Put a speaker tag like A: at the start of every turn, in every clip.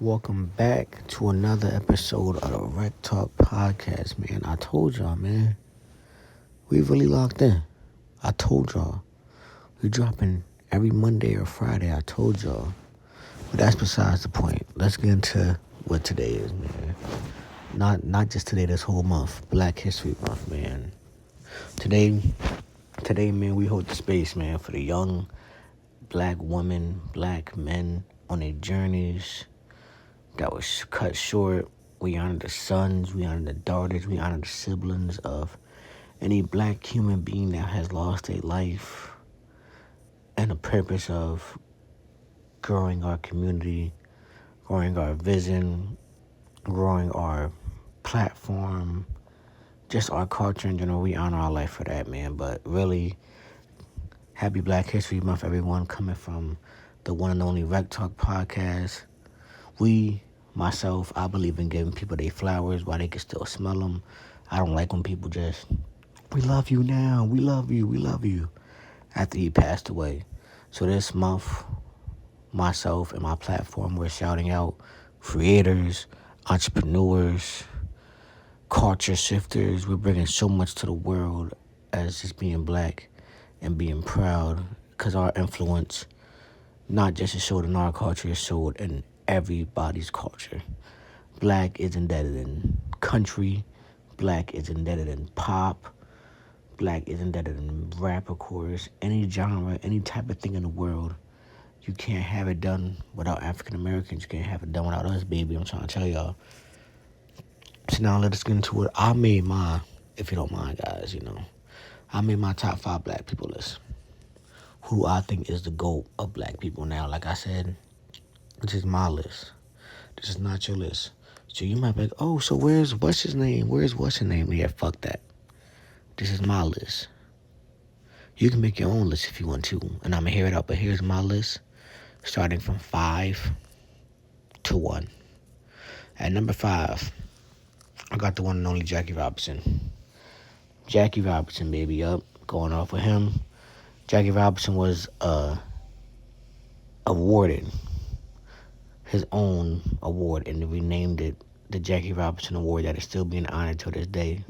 A: Welcome back to another episode of the Rec Talk Podcast, man. I told y'all, man, we really locked in. I told y'all, we dropping every Monday or Friday. I told y'all. But that's besides the point. Let's get into what today is, man. Not just today, this whole month. Black History Month, man. Today, man, we hold the space, man, for the young black women, black men on their journeys that was cut short. We honor the sons, we honor the daughters, we honor the siblings of any black human being that has lost their life and the purpose of growing our community, growing our vision, growing our platform, just our culture in general. We honor our life for that, man. But really, happy Black History Month, everyone, coming from the one and only Rec Talk Podcast. I believe in giving people their flowers while they can still smell them. I don't like when people just, we love you now, we love you, after he passed away. So this month, myself and my platform, we're shouting out creators, entrepreneurs, culture shifters. We're bringing so much to the world as just being black and being proud, because our influence, not just is showed in our culture, is showed in everybody's culture. Black is indebted in country. Black is indebted in pop. Black is indebted in rap, of course. Any genre, any type of thing in the world. You can't have it done without African Americans. You can't have it done without us, baby. I'm trying to tell y'all. So now let us get into it. I made my, if you don't mind, guys, I made my top 5 black people list. Who I think is the GOAT of black people now. Like I said, this is my list. This is not your list. So you might be like, oh, so what's his name? Yeah, fuck that. This is my list. You can make your own list if you want to, and I'm going to hear it out, but here's my list, starting from 5 to 1. At number 5, I got the one and only Jackie Robinson. Jackie Robinson, baby, up. Going off with him. Jackie Robinson was awarded his own award, and they renamed it the Jackie Robinson Award, that is still being honored to this day.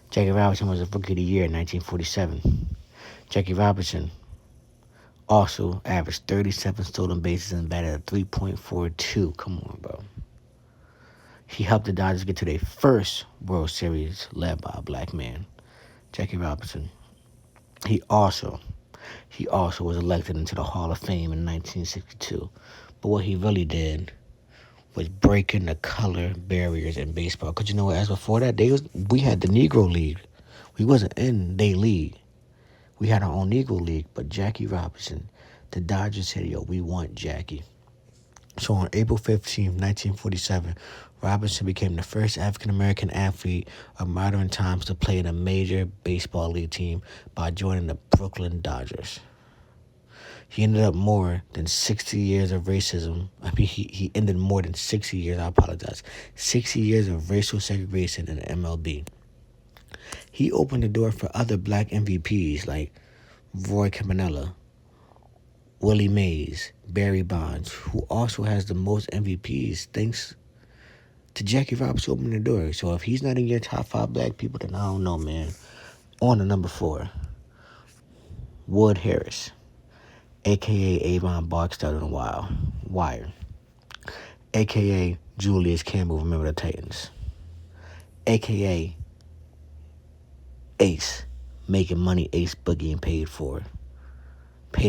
A: Jackie Robinson was a Rookie of the Year in 1947. Jackie Robinson also averaged 37 stolen bases and batted a 3.42. Come on, bro. He helped the Dodgers get to their first World Series led by a black man, Jackie Robinson. He also was elected into the Hall of Fame in 1962. But what he really did was breaking the color barriers in baseball. Because you know what, as before that, we had the Negro League. We wasn't in their league. We had our own Negro League. But Jackie Robinson, the Dodgers said, yo, we want Jackie. So on April 15th, 1947, Robinson became the first African-American athlete of modern times to play in a major baseball league team by joining the Brooklyn Dodgers. He ended up more than 60 years of racism. He ended more than 60 years, 60 years of racial segregation in the MLB. He opened the door for other black MVPs like Roy Campanella, Willie Mays, Barry Bonds, who also has the most MVPs thanks to Jackie Robinson opening the door. So if he's not in your top 5 black people, then I don't know, man. On to number 4, Wood Harris, a.k.a. Avon Barksdale in the Wire, a.k.a. Julius Campbell, Remember the Titans, a.k.a. Ace, Making Money, Ace Boogie and Paid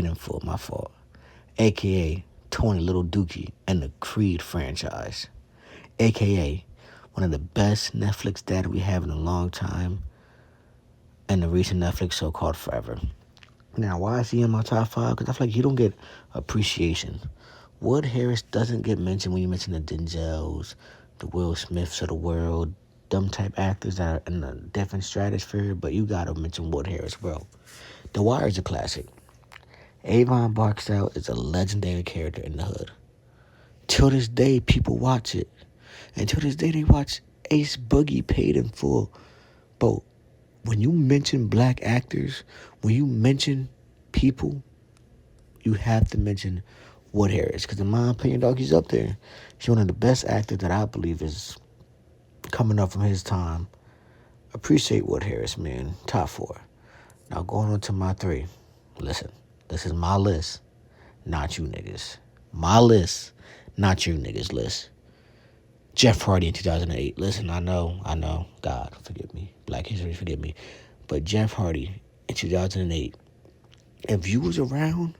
A: in Full, my fault, a.k.a. Tony Little Dookie and the Creed franchise, a.k.a. one of the best Netflix data we have in a long time, and the recent Netflix show called Forever. Now, why is he in my top 5? Because I feel like he don't get appreciation. Wood Harris doesn't get mentioned when you mention the Denzels, the Will Smiths of the world, them type actors that are in a different stratosphere, but you gotta mention Wood Harris, bro. The Wire is a classic. Avon Barksdale is a legendary character in the hood. Till this day, people watch it. And till this day, they watch Ace Boogie Paid in Full. But when you mention black actors, when you mention people, you have to mention Wood Harris. Because in my opinion, dog, he's up there. He's one of the best actors that I believe is coming up from his time. Appreciate Wood Harris, man. Top 4. Now going on to my 3. Listen, this is my list, not you niggas. My list, not you niggas list. Jeff Hardy in 2008. Listen, I know. God, forgive me. Black history, forgive me. But Jeff Hardy in 2008. If you was around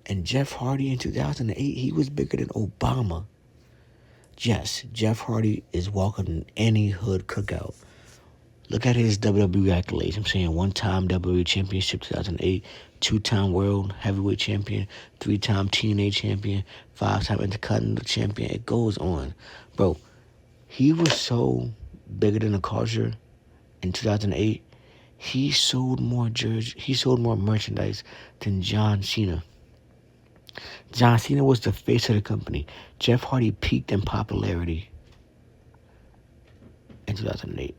A: and Jeff Hardy in 2008, he was bigger than Obama. Yes, Jeff Hardy is welcome in any hood cookout. Look at his WWE accolades. I'm saying 1-time WWE Championship 2008, 2-time World Heavyweight Champion, 3-time TNA Champion, 5-time Intercontinental Champion. It goes on. Bro, he was so bigger than the culture in 2008. He sold more merchandise than John Cena. John Cena was the face of the company. Jeff Hardy peaked in popularity in 2008.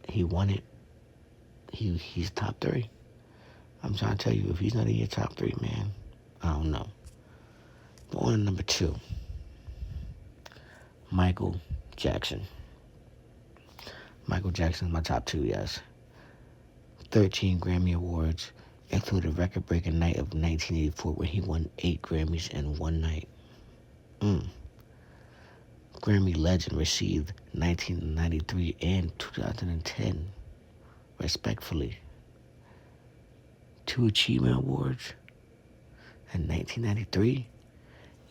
A: He won it. He's top 3. I'm trying to tell you, if he's not in your top 3, man, I don't know. But on to number 2, Michael Jackson. Michael Jackson's my top 2, yes. 13 Grammy Awards, including a record-breaking night of 1984 when he won 8 Grammys in one night. Grammy Legend received 1993 and 2010, respectively. 2 Achievement Awards in 1993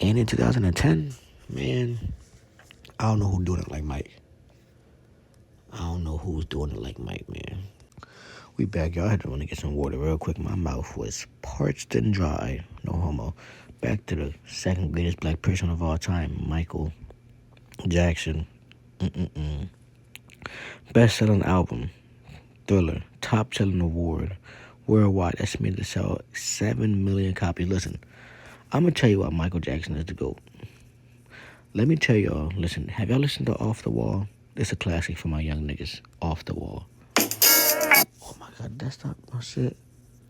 A: and in 2010. Man, I don't know who's doing it like Mike. Man. We back, y'all. I had to run to get some water real quick. My mouth was parched and dry. No homo. Back to the second greatest black person of all time, Michael Jackson. Best-selling album, Thriller. Top-selling award, worldwide, estimated to sell 7 million copies. Listen, I'm going to tell you why Michael Jackson is the GOAT. Let me tell y'all, listen, have y'all listened to Off the Wall? It's a classic for my young niggas. Off the Wall. Oh my God, that's not my shit.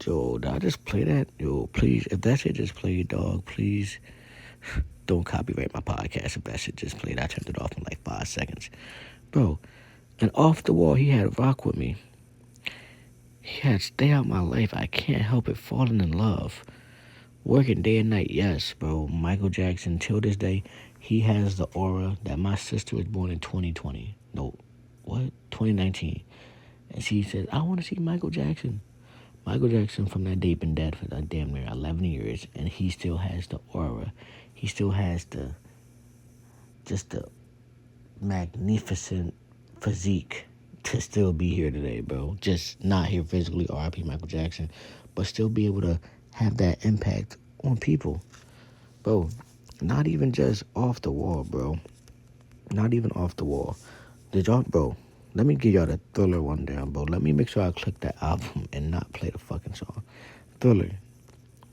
A: Yo, did I just play that? Yo, please, if that shit just played, dog, please don't copyright my podcast. If that shit just played, I turned it off in like 5 seconds. Bro, and Off the Wall, he had Rock With Me. He had Stay Out My Life. I Can't Help It, Falling in Love. Working Day and Night, yes, bro. Michael Jackson, till this day, he has the aura that my sister was born in 2020. No, what? 2019. And she says, I want to see Michael Jackson. Michael Jackson from that day been dead for damn near 11 years, and he still has the aura. He still has the magnificent physique to still be here today, bro. Just not here physically, R.I.P. Michael Jackson, but still be able to have that impact on people. Bro, not even just Off the Wall, bro. Not even Off the Wall. Bro, let me give y'all the Thriller one down, bro. Let me make sure I click that album and not play the fucking song. Thriller.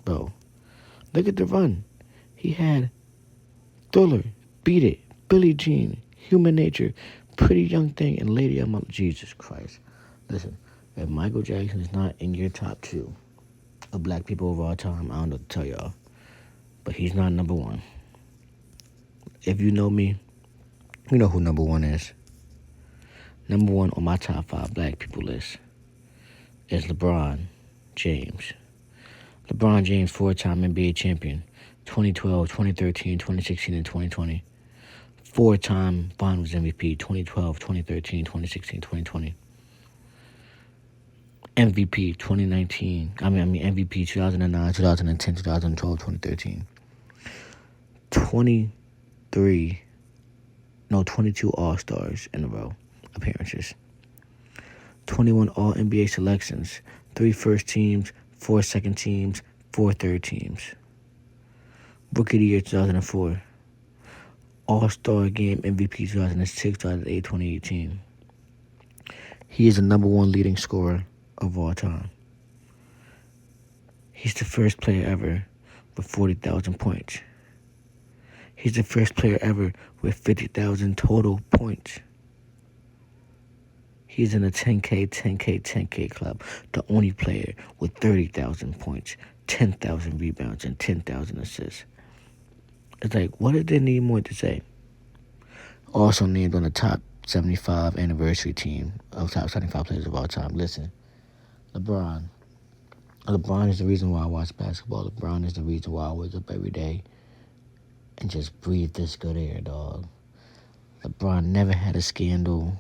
A: Bro, look at the run. He had Thriller, Beat It, Billie Jean, Human Nature, Pretty Young Thing, and Lady of My... Jesus Christ. Listen, if Michael Jackson is not in your top 2 of black people of all time, I don't know what to tell y'all. But he's not number 1. If you know me, you know who number 1 is. Number 1 on my top 5 black people list is LeBron James. LeBron James, 4-time NBA champion, 2012, 2013, 2016, and 2020. 4-time Finals MVP, 2012, 2013, 2016, 2020. MVP 2019. MVP 2009, 2010, 2012, 2013. 22 All-Stars in a row appearances. 21 All-NBA selections. 3 first teams, 4 second teams, 4 third teams. Rookie of the Year 2004. All-Star Game MVP 2006, 2008, 2018. He is the number 1 leading scorer of all time. He's the first player ever with 40,000 points. He's the first player ever with 50,000 total points. He's in the 10K club, the only player with 30,000 points, 10,000 rebounds and 10,000 assists. It's like, what did they need more to say? Also named on the top 75 anniversary team of top 75 players of all time. Listen, LeBron. LeBron is the reason why I watch basketball. LeBron is the reason why I wake up every day and just breathe this good air, dog. LeBron never had a scandal,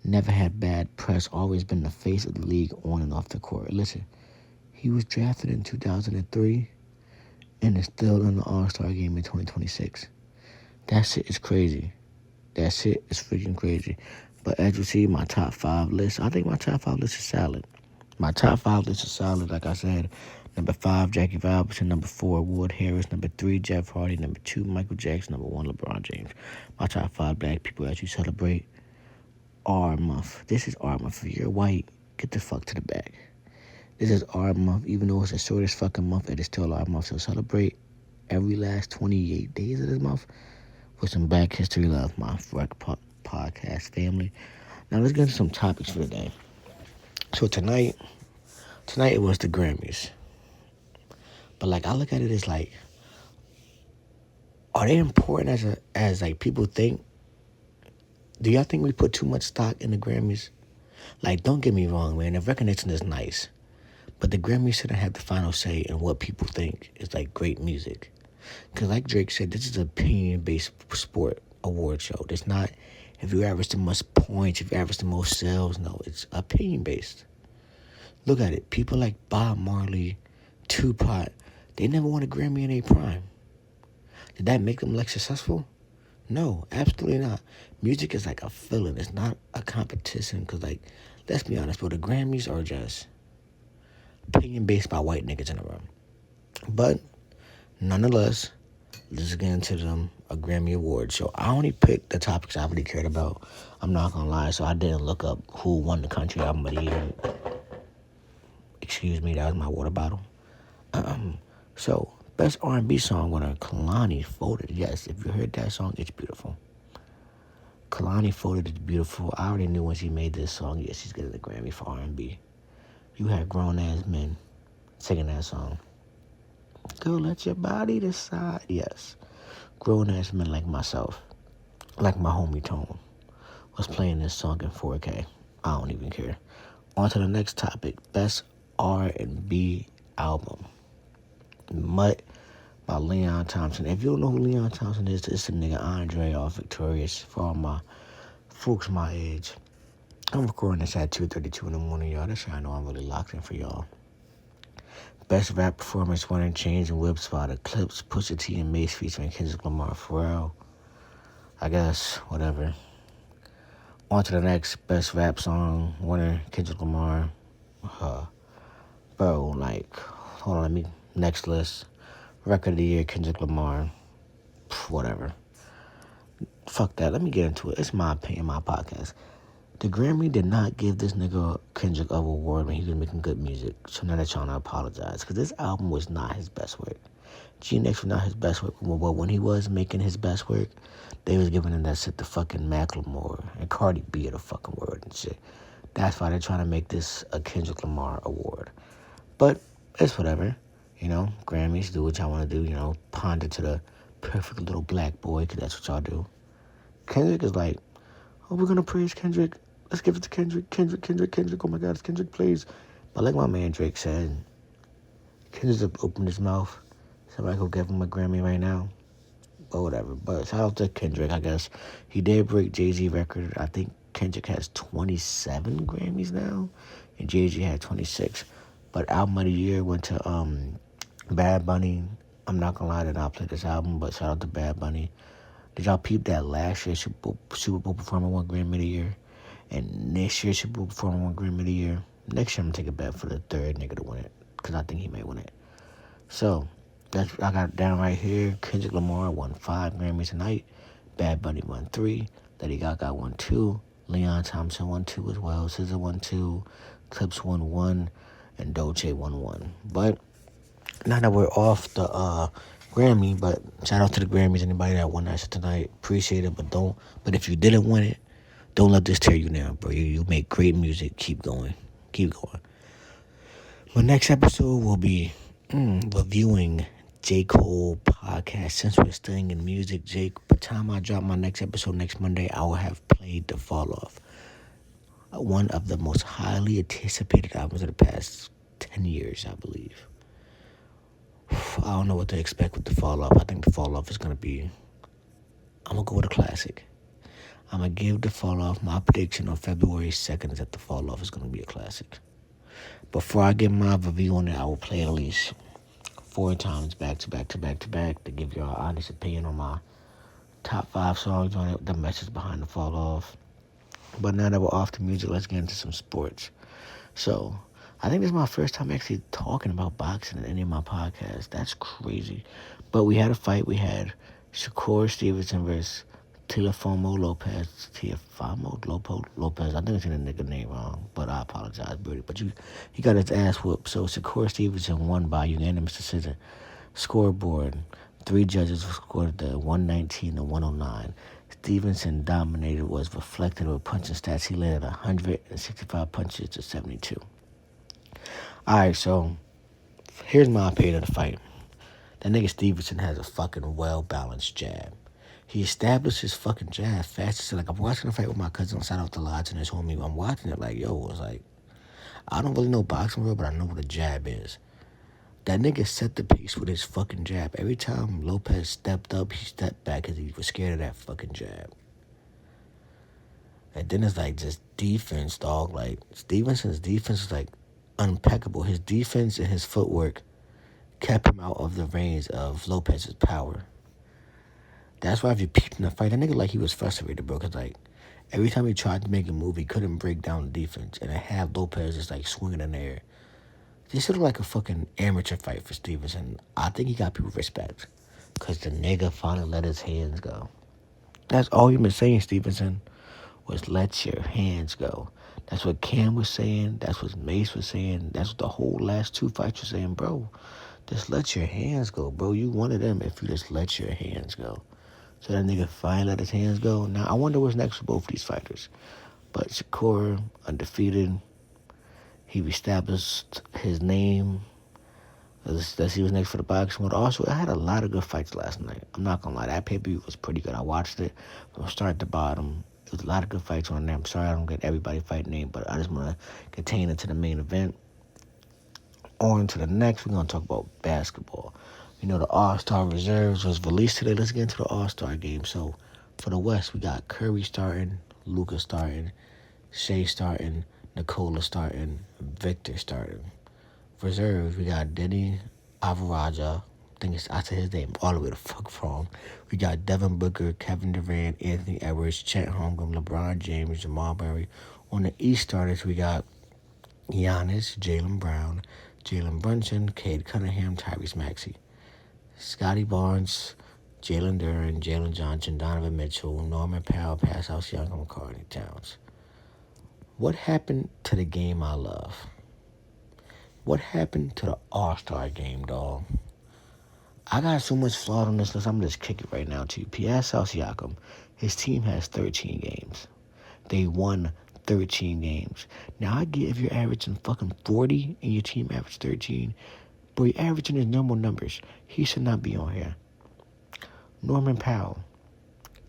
A: never had bad press, always been the face of the league on and off the court. Listen, he was drafted in 2003 and is still in the All-Star game in 2026. That shit is crazy. That shit is freaking crazy. But as you see, my top 5 list, I think my top 5 list is solid. My top 5 list is solid, like I said. Number 5, Jackie Robinson. Number 4, Ward Harris. Number 3, Jeff Hardy. Number 2, Michael Jackson. Number 1, LeBron James. My top 5 black people as you celebrate R month. This is R month. If you're white, get the fuck to the back. This is R month. Even though it's the shortest fucking month, it is still R month. So celebrate every last 28 days of this month with some Black History Love, my podcast family. Now let's get into some topics for today. So tonight it was the Grammys. But like I look at it as like, are they important as like people think? Do y'all think we put too much stock in the Grammys? Like, don't get me wrong, man. The recognition is nice, but the Grammys shouldn't have the final say in what people think is like great music. Because like Drake said, this is an opinion-based sport award show. It's not if you average the most points, if you average the most sales. No, it's opinion-based. Look at it. People like Bob Marley, Tupac, they never won a Grammy in their prime. Did that make them less successful? No, absolutely not. Music is like a feeling. It's not a competition. Because, like, let's be honest, bro, the Grammys are just opinion-based by white niggas in a room. But nonetheless, let's get into a Grammy Award show. I only picked the topics I really cared about. I'm not gonna lie, so I didn't look up who won the country album of the year. Excuse me, that was my water bottle. So best R&B song winner, Kalani Folded. Yes, if you heard that song, it's beautiful. Kalani Folded is beautiful. I already knew when she made this song, yes, she's getting the Grammy for R&B. You had grown ass men singing that song. Go let your body decide. Yes. Grown ass men like myself, like my homie Tone, was playing this song in 4K. I don't even care. On to the next topic. Best R&B album. Mutt by Leon Thompson. If you don't know who Leon Thompson is, it's the nigga Andre off Victorious. For all my folks my age. I'm recording this at 2:32 in the morning, y'all. That's how I know I'm really locked in for y'all. Best rap performance winner, Change and Whips by The Clips, Pusha T and Mase featuring Kendrick Lamar, Pharrell. I guess, whatever. On to the next best rap song winner, Kendrick Lamar. Bro, like, hold on, let me, next list. Record of the year, Kendrick Lamar. Whatever. Fuck that, let me get into it. It's my opinion, my podcast. The Grammy did not give this nigga Kendrick an award when he was making good music. So now they're trying to apologize. Because this album was not his best work. GNX was not his best work. But when he was making his best work, they was giving him that shit to fucking Macklemore. And Cardi B the fucking word and shit. That's why they're trying to make this a Kendrick Lamar award. But it's whatever. You know, Grammys, do what y'all want to do. You know, ponder to the perfect little black boy. Because that's what y'all do. Kendrick is like, oh, we're going to praise Kendrick. Let's give it to Kendrick. Oh my God, it's Kendrick, please. But like my man Drake said, Kendrick opened his mouth. Somebody go give him a Grammy right now. But whatever. But shout out to Kendrick, I guess. He did break Jay-Z record. I think Kendrick has 27 Grammys now. And Jay-Z had 26. But album of the year went to Bad Bunny. I'm not going to lie, I did not play this album. But shout out to Bad Bunny. Did y'all peep that last year Super Bowl performer won Grammy of the year? And next year Super Bowl performer won Grammy of the year. Next year I'm going to take a bet for the third nigga to win it. Because I think he may win it. So, I got it down right here. Kendrick Lamar won 5 Grammys tonight. Bad Bunny won 3. Lady Gaga won 2. Leon Thompson won 2 as well. SZA won 2. Clips won 1. And Dolce won 1. But, now that we're off the Grammy, but shout out to the Grammys, anybody that won that shit tonight. Appreciate it, but if you didn't win it, don't let this tear you down, bro. You make great music. Keep going. My next episode will be reviewing J. Cole podcast. Since we're staying in music, Jake, by the time I drop my next episode next Monday, I will have played The Fall Off, one of the most highly anticipated albums of the past 10 years, I believe. I don't know what to expect with The Fall Off. I think The Fall Off is going to be, I'm going to go with a classic. I'm going to give The Fall Off, my prediction on February 2nd is that The Fall Off is going to be a classic. Before I give my review on it, I will play at least 4 times back to back to back to back to give your honest opinion on my top 5 songs on it, the message behind The Fall Off. But now that we're off the music, let's get into some sports. So, I think this is my first time actually talking about boxing in any of my podcasts. That's crazy. But we had a fight. We had Shakur Stevenson versus Teofimo Lopez. Lopez. I think I'm saying the nigga name wrong, but I apologize, Brody. But he got his ass whooped. So Shakur Stevenson won by unanimous decision. Scoreboard: 3 judges scored the 119 to 109. Stevenson dominated, was reflected with punching stats. He landed 165 punches to 72. Alright, so here's my opinion of the fight. That nigga Stevenson has a fucking well-balanced jab. He established his fucking jab fast. So, like, I'm watching the fight with my cousin. Shout out to Lodge and his homie. I'm watching it like, yo, it's like, I don't really know boxing real, but I know what a jab is. That nigga set the pace with his fucking jab. Every time Lopez stepped up, he stepped back because he was scared of that fucking jab. And then it's like just defense, dog. Like, Stevenson's defense is like impeccable. His defense and his footwork kept him out of the range of Lopez's power. That's why if you peeked in the fight, that nigga like he was frustrated, bro. Because like every time he tried to make a move, he couldn't break down the defense. And to have Lopez just like swinging in the air. This is like a fucking amateur fight for Stevenson. I think he got people respect. Because the nigga finally let his hands go. That's all you've been saying, Stevenson, was let your hands go. That's what Cam was saying. That's what Mace was saying. That's what the whole last 2 fights were saying, bro. Just let your hands go, bro. You one of them if you just let your hands go. So that nigga finally let his hands go. Now, I wonder what's next for both of these fighters. But Shakur, undefeated. He established his name. That he was next for the boxing world. Also, I had a lot of good fights last night. I'm not going to lie. That pay-per-view was pretty good. I watched it from start to bottom. There was a lot of good fights on there. I'm sorry I don't get everybody fight name, but I just want to contain it to the main event. On to the next, we're going to talk about basketball. You know, the All-Star Reserves was released today. Let's get into the All-Star game. So, for the West, we got Curry starting, Luka starting, Shea starting, Nikola starting, Victor starting. Reserves, we got Denny Avaraja. I said his name all the way the fuck wrong. We got Devin Booker, Kevin Durant, Anthony Edwards, Chet Holmgren, LeBron James, Jamal Murray. On the East starters, we got Giannis, Jaylen Brown, Jalen Brunson, Cade Cunningham, Tyrese Maxey, Scotty Barnes, Jalen Duren, Jalen Johnson, Donovan Mitchell, Norman Powell, Pascal Siakam, Karl Towns. What happened to the game I love? What happened to the All-Star game, dog? I got so much flawed on this list, I'm just kick it right now to you. Pascal Siakam, his team has 13 games. They won 13 games. Now, I get if you're averaging fucking 40 and your team averaged 13, but you're averaging his normal numbers. He should not be on here. Norman Powell.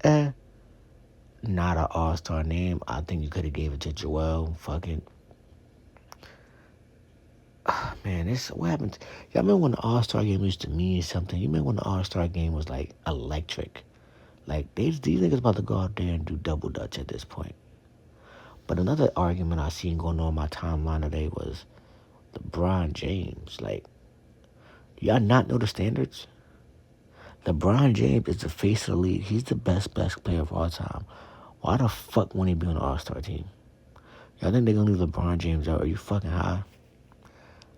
A: Not an all-star name. I think you could have gave it to Joel. Fuck it. Man, this what happened? Y'all remember when the All-Star game used to mean something? You remember when the All-Star game was like electric? Like these niggas about to go out there and do double dutch at this point. But another argument I seen going on my timeline today was LeBron James. Like, do y'all not know the standards? LeBron James is the face of the league. He's the best player of all time. Why the fuck won't he be on the All-Star team? Y'all think they're gonna leave LeBron James out? Are you fucking high?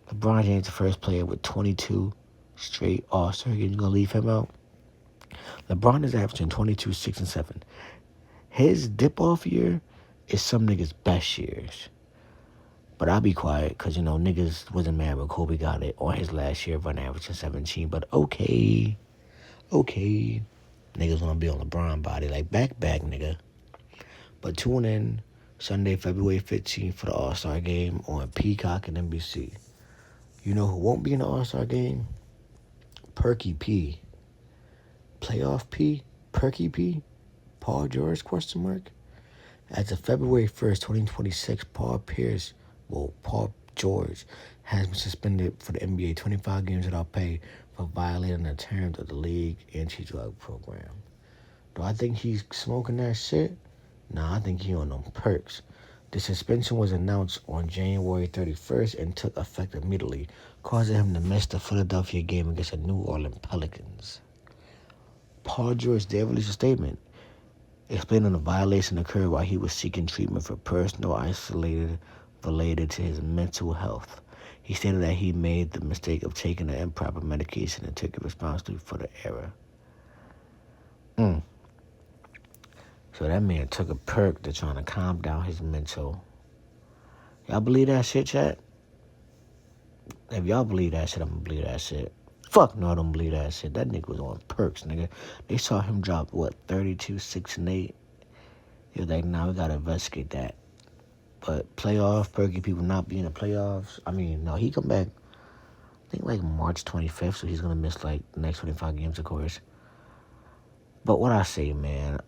A: LeBron James, the first player with 22 straight All-Star games. You gonna leave him out? LeBron is averaging 22, 6, and 7. His dip-off year is some niggas' best years. But I'll be quiet because, you know, niggas wasn't mad when Kobe got it on his last year of averaging 17. But okay. Niggas want to be on LeBron body. Like, back, nigga. But tune in Sunday, February 15th for the All-Star game on Peacock and NBC. You know who won't be in the All-Star game? Perky P. Playoff P? Perky P? Paul George, question mark? As of February 1st, 2026, Paul George has been suspended for the NBA 25 games without pay for violating the terms of the league anti-drug program. Do I think he's smoking that shit? Nah, I think he on them perks. The suspension was announced on January 31st and took effect immediately, causing him to miss the Philadelphia game against the New Orleans Pelicans. Paul George did release a statement explaining the violation occurred while he was seeking treatment for personal isolated related to his mental health. He stated that he made the mistake of taking the improper medication and took responsibility for the error. So that man took a perk to trying to calm down his mental. Y'all believe that shit, chat? If y'all believe that shit, I'm gonna believe that shit. Fuck no, I don't believe that shit. That nigga was on perks, nigga. They saw him drop, 32, 6, and 8. He was like, nah, we gotta investigate that. But playoff, Perky people not being in the playoffs. I mean, no, he come back, I think like March 25th, so he's gonna miss like the next 25 games, of course. But what I say, man,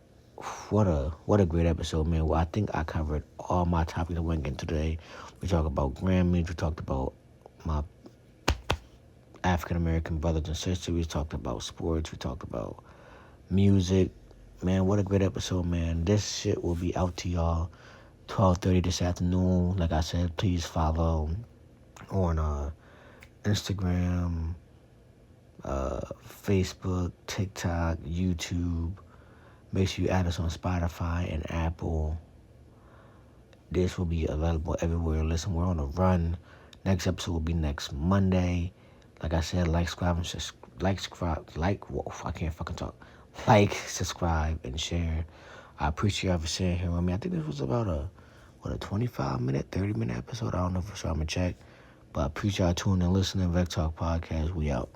A: what a great episode, man. Well, I think I covered all my topics I went into today. We talked about Grammys, we talked about my African-American brothers and sisters, we talked about sports, we talked about music. Man, what a great episode, man. This shit will be out to y'all 12:30 this afternoon. Like I said, please follow on Instagram, Facebook, TikTok, YouTube. Make sure you add us on Spotify and Apple. This will be available everywhere. Listen, we're on a run. Next episode will be next Monday. Like I said, subscribe, I can't fucking talk. Like, subscribe, and share. I appreciate y'all for sharing here with me. I think this was about a 25-minute, 30-minute episode. I don't know for sure. I'm going to check. But I appreciate y'all tuning and listening. Vec Talk Podcast. We out.